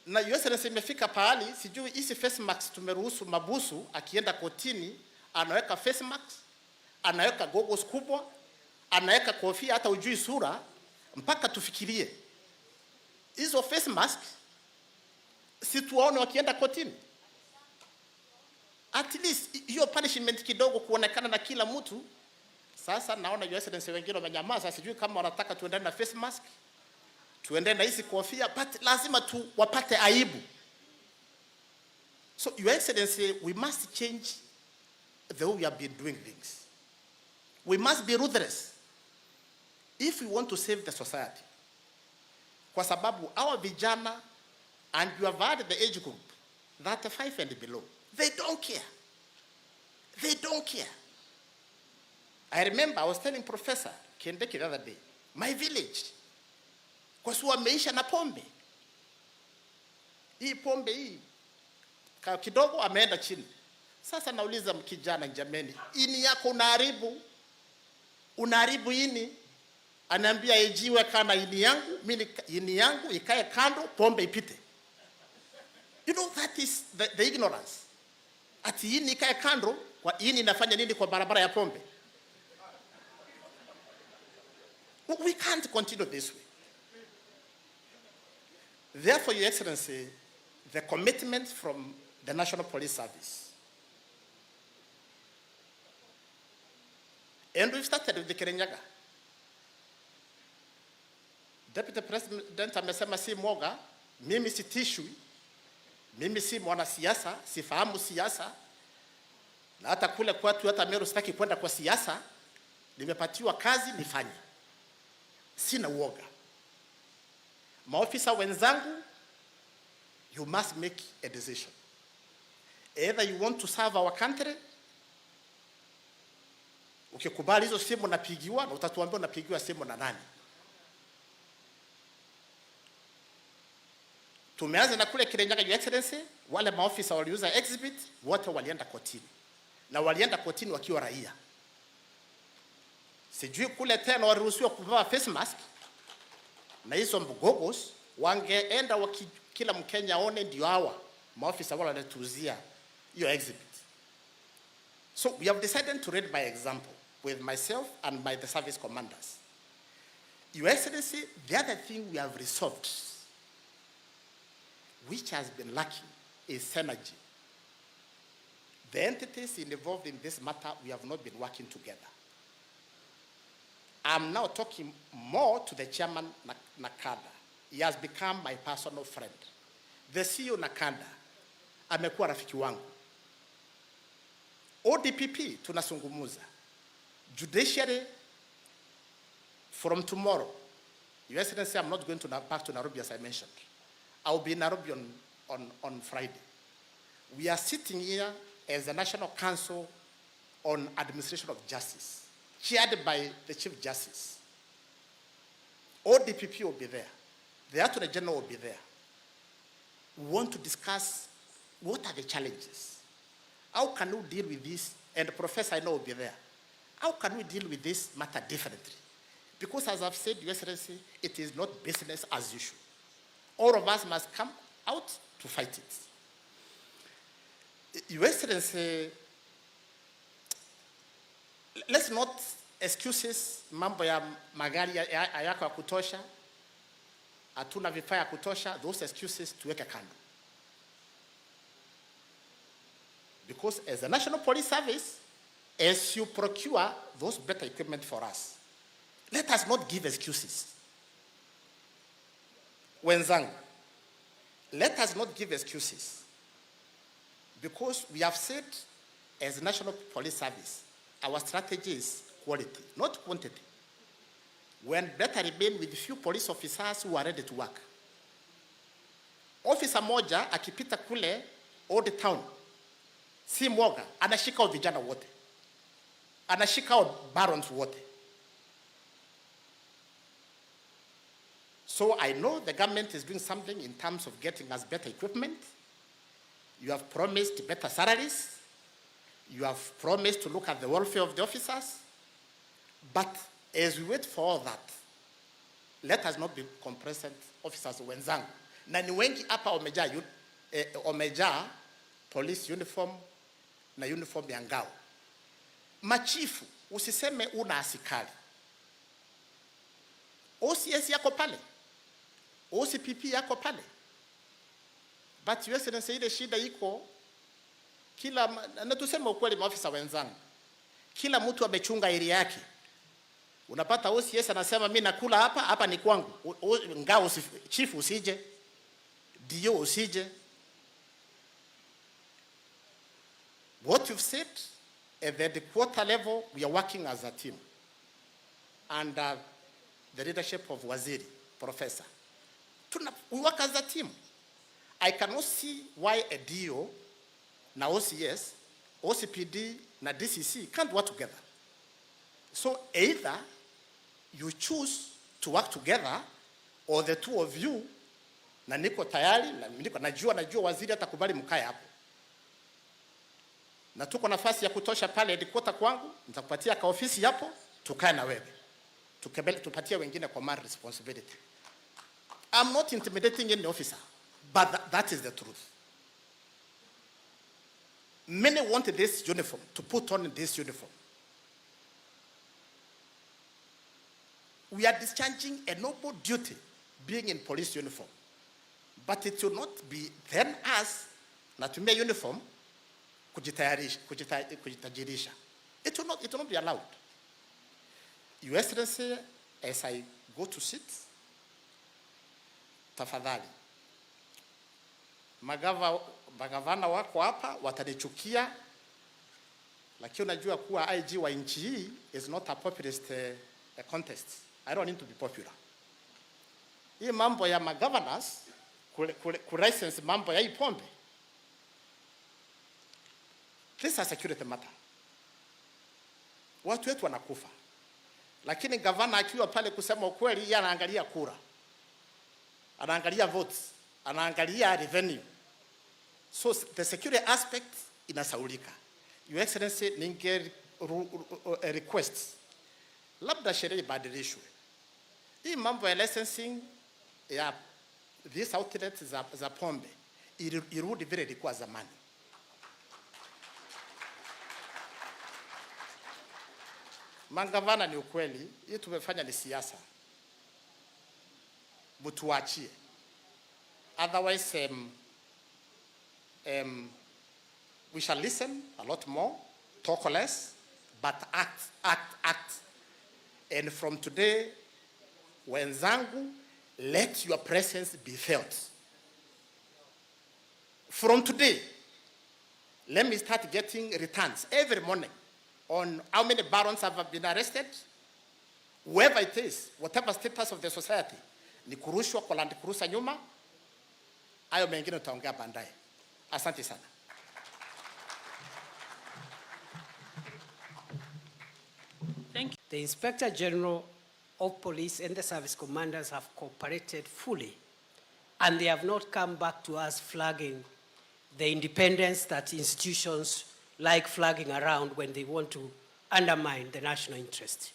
Na Excellency imefika pahali sijui hizi face mask tumeruhusu mabusu akienda kotini anaweka face mask, anaweka goggles kubwa, anaweka kofia hata ujui sura, mpaka tufikirie hizo face mask si tuwaone wakienda kotini. At least hiyo punishment kidogo kuonekana na kila mtu. Sasa naona Your Excellency wengine wamenyamaza, sijui kama wanataka tuendane na face mask, tuendane na hizi kofia, but lazima tu wapate aibu. So Your Excellency, we must change the way we have been doing things. We must be ruthless if we want to save the society. Kwa sababu our vijana, and you have heard the age group, 35 and below, they don't care. They don't care. I remember I was telling Professor Kendeki the other day, my village, kwa sababu wameisha na pombe. Hii pombe hii, kidogo ameenda chini. Sasa nauliza mkijana, jameni, ini yako unaharibu ini. Anaambia ejiwe kana ini yangu, mimi ini yangu ikae kando, pombe ipite. You know, that is the ignorance. Ati ini ikae kando, kwa ini inafanya nini kwa barabara ya pombe? We can't continue this way. Therefore, Your Excellency, the commitment from the National Police Service, and we've started with the Kirinyaga. Deputy President amesema si mwoga, mimi sitishwi, mimi si mwanasiasa, sifahamu siasa, na hata kule kwetu hata Meru sitaki kwenda kwa siasa, nimepatiwa kazi nifanye. Sina uoga. Maofisa wenzangu, you must make a decision. Either you want to serve our country, ukikubali hizo simu napigiwa, na utatuambia unapigiwa simu na nani. Tumeanza na kule Kirinyaga, Your Excellency, wale maofisa waliuza exhibit, wote walienda kotini. Na walienda kotini wakiwa raia. Sijui kule tena waliruhusiwa kuvaa face mask na hizo goggles, wangeenda kila Mkenya aone ndio hawa maofisa wale wanatuzia hiyo exhibit. So we have decided to lead by example with myself and by the service commanders. Your Excellency, the other thing we have resolved, which has been lacking, is synergy. The entities involved in this matter, we have not been working together. I'm now talking more to the chairman, Nakanda. He has become my personal friend. The CEO, Nakanda, amekuwa rafiki wangu. ODPP, tunasungumuza. Judiciary, from tomorrow, Your Excellency, I'm not going back to Nairobi as I mentioned. I'll be in Nairobi on Friday. We are sitting here as the National Council on Administration of Justice, chaired by the Chief Justice. ODPP will be there. The Attorney General will be there. We want to discuss what are the challenges. How can we deal with this? And the Professor I know will be there. How can we deal with this matter differently? Because as I've said, Your Excellency, it is not business as usual. All of us must come out to fight it. Your Excellency, let's not excuses mambo ya magari hayako ya kutosha, hatuna vifaa ya kutosha, those excuses tuweke kando. Because as a National Police Service, as you procure those better equipment for us, let us not give excuses. Wenzangu, let us not give excuses. Because we have said, as a National Police Service, our strategy is quality, not quantity. When better remain with few police officers who are ready to work. Officer moja akipita kule old town, si mwoga, anashika vijana wote, anashika barons wote. So I know the government is doing something in terms of getting us better equipment. You have promised better salaries. You have promised to look at the welfare of the officers. But as we wait for all that, let us not be complacent, officers wenzangu. Na ni wengi hapa wamejaa police uniform na uniform ya ngao. Machifu, usiseme una askari. OCS yako pale, OCPP yako pale. But Your Excellency, ile shida iko na tuseme ukweli, maafisa wenzangu, kila mtu amechunga area yake. Unapata OCS anasema mimi nakula hapa ni kwangu. Ngao chief usije, DO usije. What you've said at the quarter level, we are working as a team under the leadership of Waziri, Professor. We work as a team. I cannot see why a DO, na OCS, OCPD, na DCC can't work together. So either you choose to work together, or the two of you, na niko tayari, najua waziri atakubali mkae hapo. Na tuko nafasi ya kutosha pale headquarter kwangu, nitakupatia ka ofisi hapo, tukae na wewe. Tupatie wengine command responsibility. I'm not intimidating any officer, but that is the truth. Many want this uniform, to put on this uniform. We are discharging a noble duty, being in police uniform. But it will not be then us, natumia uniform, kujitajirisha. It will not be allowed. Your Excellency, as I go to sit, tafadhali, magavana wako hapa watanichukia, lakini unajua kuwa IG wa nchi hii is not a populist contest. I don't need to be popular. Hii mambo ya magovernors license mambo ya hii pombe, this is a security matter. Watu wetu wanakufa. Lakini gavana akiwa pale kusema ukweli, yeye anaangalia kura, anaangalia votes, anaangalia revenue. So the security aspect inasaulika. Your Excellency, ninge request labda sheria ibadilishwe. Hii mambo ya licensing ya these outlets za pombe irudi vile ilikuwa zamani. Mangavana, ni ukweli, hii tumefanya ni siasa. Mutuachie. Otherwise, we shall listen a lot more, talk less, but act. And from today, wenzangu, let your presence be felt. From today, let me start getting returns every morning on how many barons have been arrested, whoever it is, whatever status of the society. Ni kurushwa kwa land cruiser nyuma, hayo mengine tutaongea baadaye. Asante sana. Thank you. The Inspector General of Police and the service commanders have cooperated fully, and they have not come back to us flagging the independence that institutions like flagging around when they want to undermine the national interest.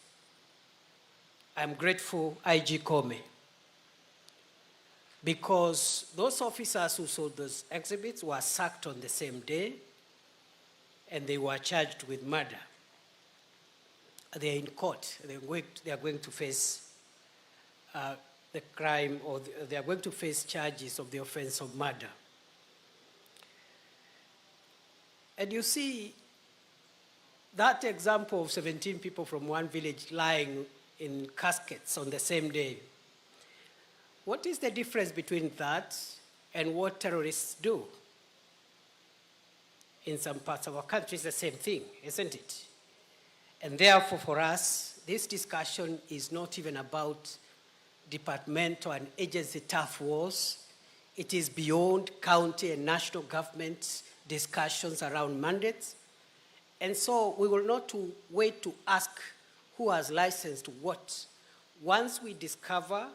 I'm grateful, IG Kome, because those officers who sold those exhibits were sacked on the same day, and they were charged with murder. They are in court. They are going to face the crime, or they are going to face charges of the offense of murder. And you see that example of 17 people from one village lying in caskets on the same day. What is the difference between that and what terrorists do? In some parts of our country, it's the same thing, isn't it? And therefore, for us, this discussion is not even about departmental and agency tough wars. It is beyond county and national government discussions around mandates. And so we will not wait to ask who has licensed what. Once we discover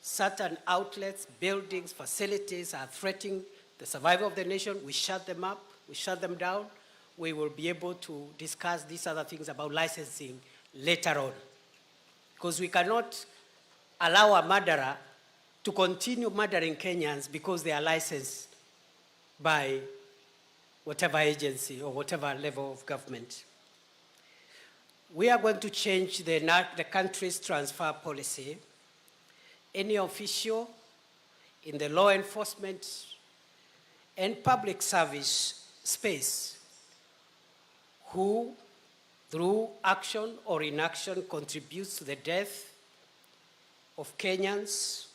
certain outlets, buildings, facilities are threatening the survival of the nation, we shut them up, we shut them down. We will be able to discuss these other things about licensing later on. Because we cannot allow a murderer to continue murdering Kenyans because they are licensed by whatever agency or whatever level of government. We are going to change the country's transfer policy. Any official in the law enforcement and public service space who, through action or inaction, contributes to the death of Kenyans,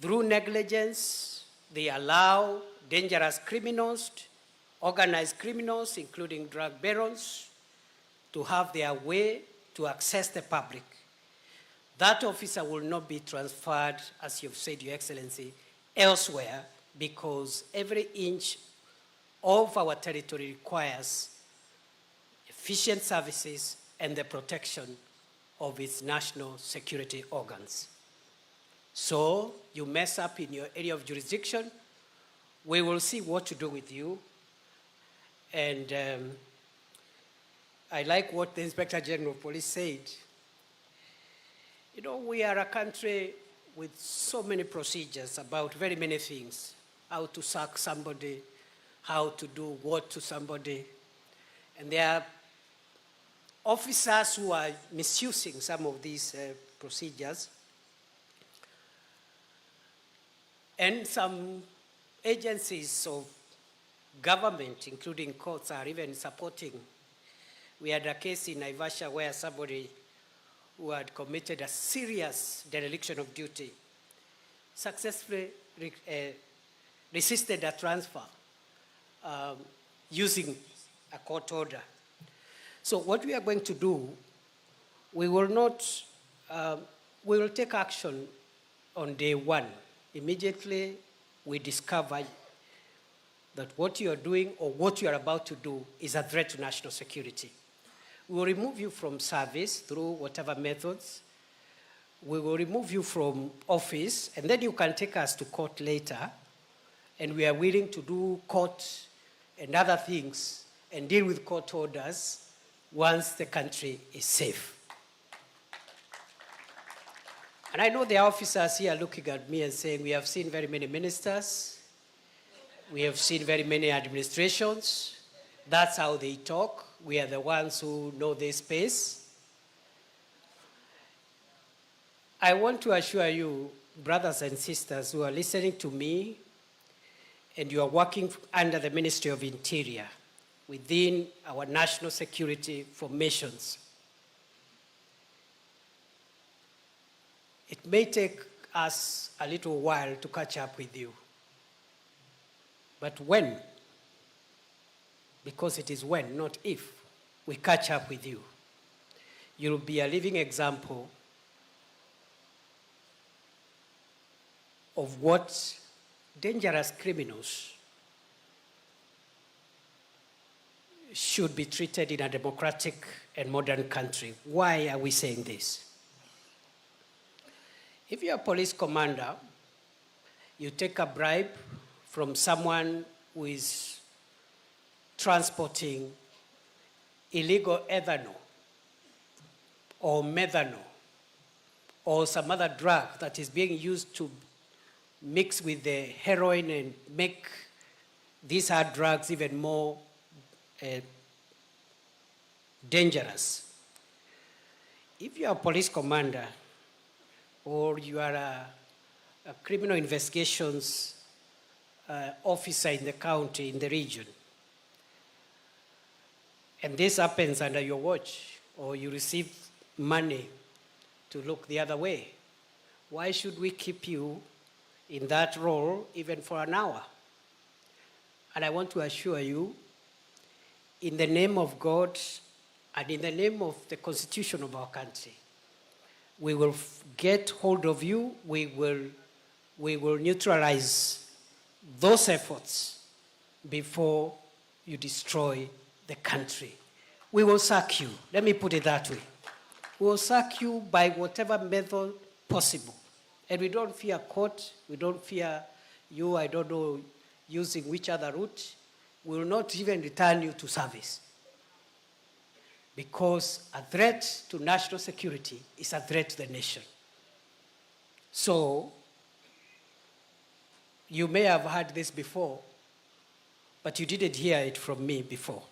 through negligence, they allow dangerous criminals, organized criminals, including drug barons, to have their way to access the public. That officer will not be transferred, as you've said, Your Excellency, elsewhere, because every inch of our territory requires efficient services and the protection of its national security organs. So you mess up in your area of jurisdiction, we will see what to do with you. And I like what the Inspector General of Police said. You know, we are a country with so many procedures about very many things. How to sack somebody, how to do what to somebody. And there are officers who are misusing some of these procedures. And some agencies of government, including courts, are even supporting. We had a case in Naivasha where somebody who had committed a serious dereliction of duty successfully resisted a transfer using a court order. So what we are going to do, we will take action on day one. Immediately we discover that what you are doing or what you are about to do is a threat to national security. We will remove you from service through whatever methods. We will remove you from office, and then you can take us to court later, and we are willing to do court and other things and deal with court orders once the country is safe. And I know there are officers here looking at me and saying, we have seen very many ministers, we have seen very many administrations, that's how they talk. We are the ones who know this space. I want to assure you, brothers and sisters who are listening to me, and you are working under the Ministry of Interior within our national security formations. It may take us a little while to catch up with you. But when, because it is when, not if, we catch up with you, you'll be a living example of what dangerous criminals should be treated in a democratic and modern country. Why are we saying this? If you're a police commander, you take a bribe from someone who is transporting illegal ethanol or methanol or some other drug that is being used to mix with the heroin and make these hard drugs even more dangerous. If you are a police commander or you are a criminal investigations officer in the county, in the region, and this happens under your watch, or you receive money to look the other way, why should we keep you in that role even for an hour? And I want to assure you, in the name of God and in the name of the Constitution of our country, we will get hold of you, we will neutralize those efforts before you destroy the country. We will sack you. Let me put it that way. We will sack you by whatever method possible. And we don't fear court. We don't fear you, I don't know, using which other route. We will not even return you to service. Because a threat to national security is a threat to the nation. So, you may have heard this before, but you didn't hear it from me before.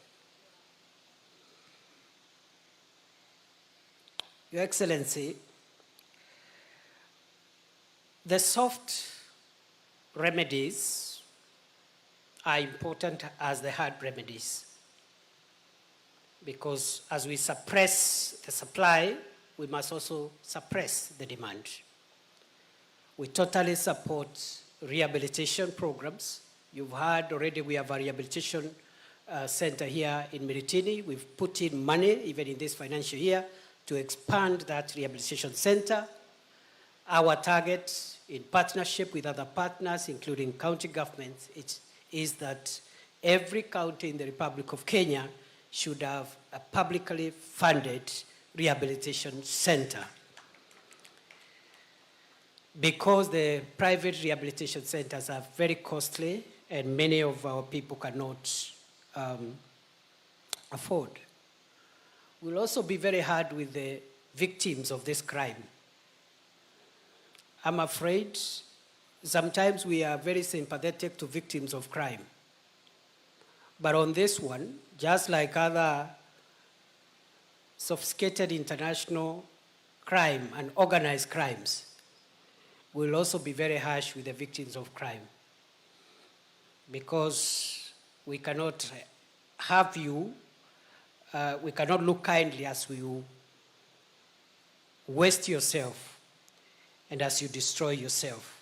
Your Excellency, the soft remedies are important as the hard remedies, because as we suppress the supply, we must also suppress the demand. We totally support rehabilitation programs. You've heard already we have a rehabilitation center here in Miritini. We've put in money, even in this financial year, to expand that rehabilitation center. Our target, in partnership with other partners, including county governments, is that every county in the Republic of Kenya should have a publicly funded rehabilitation center. Because the private rehabilitation centers are very costly and many of our people cannot afford. We'll also be very hard with the victims of this crime. I'm afraid sometimes we are very sympathetic to victims of crime. But on this one, just like other sophisticated international crime and organized crimes, we'll also be very harsh with the victims of crime, because we cannot have you, we cannot look kindly as you waste yourself and as you destroy yourself.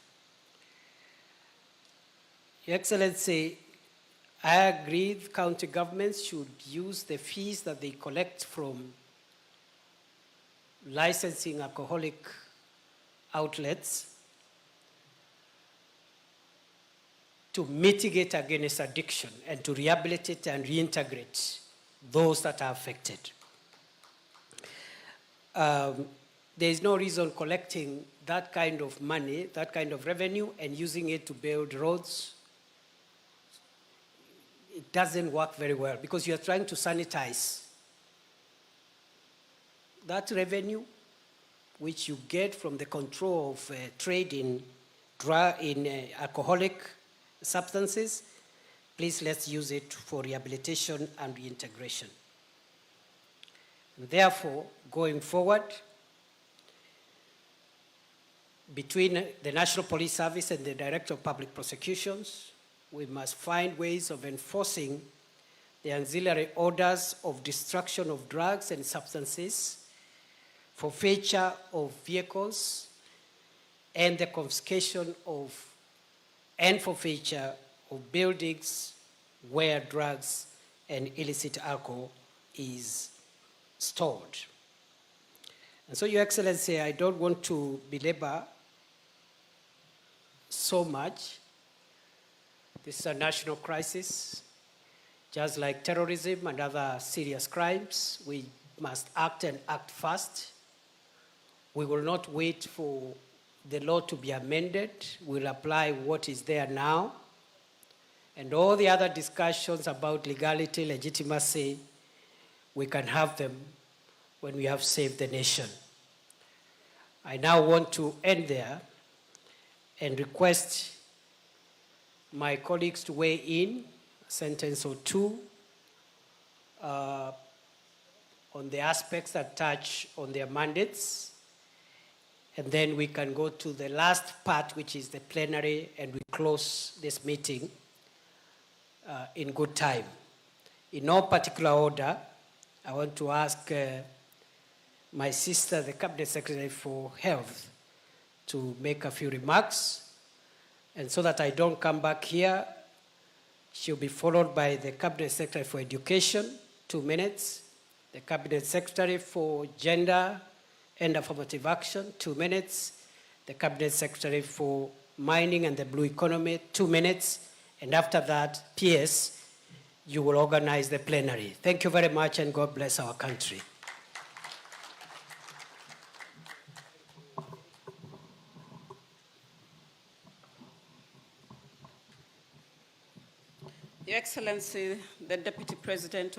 Your Excellency, I agree county governments should use the fees that they collect from licensing alcoholic outlets to mitigate against addiction and to rehabilitate and reintegrate those that are affected. There is no reason collecting that kind of money, that kind of revenue, and using it to build roads. It doesn't work very well, because you are trying to sanitize that revenue which you get from the control of trade in alcoholic substances. Please, let's use it for rehabilitation and reintegration. And therefore, going forward, between the National Police Service and the Director of Public Prosecutions, we must find ways of enforcing the ancillary orders of destruction of drugs and substances, forfeiture of vehicles, and the confiscation of and forfeiture of buildings where drugs and illicit alcohol is stored. And so, Your Excellency, I don't want to belabor so much. This is a national crisis. Just like terrorism and other serious crimes, we must act and act fast. We will not wait for the law to be amended. We'll apply what is there now. And all the other discussions about legality, legitimacy, we can have them when we have saved the nation. I now want to end there and request my colleagues to weigh in a sentence or two on the aspects that touch on their mandates. And then we can go to the last part, which is the plenary, and we close this meeting in good time. In no particular order, I want to ask my sister, the Cabinet Secretary for Health, to make a few remarks. And so that I don't come back here, she'll be followed by the Cabinet Secretary for Education, 2 minutes, the Cabinet Secretary for Gender and Affirmative Action, 2 minutes, the Cabinet Secretary for Mining and the Blue Economy, 2 minutes, and after that, PS, you will organize the plenary. Thank you very much, and God bless our country. Your Excellency, the Deputy President of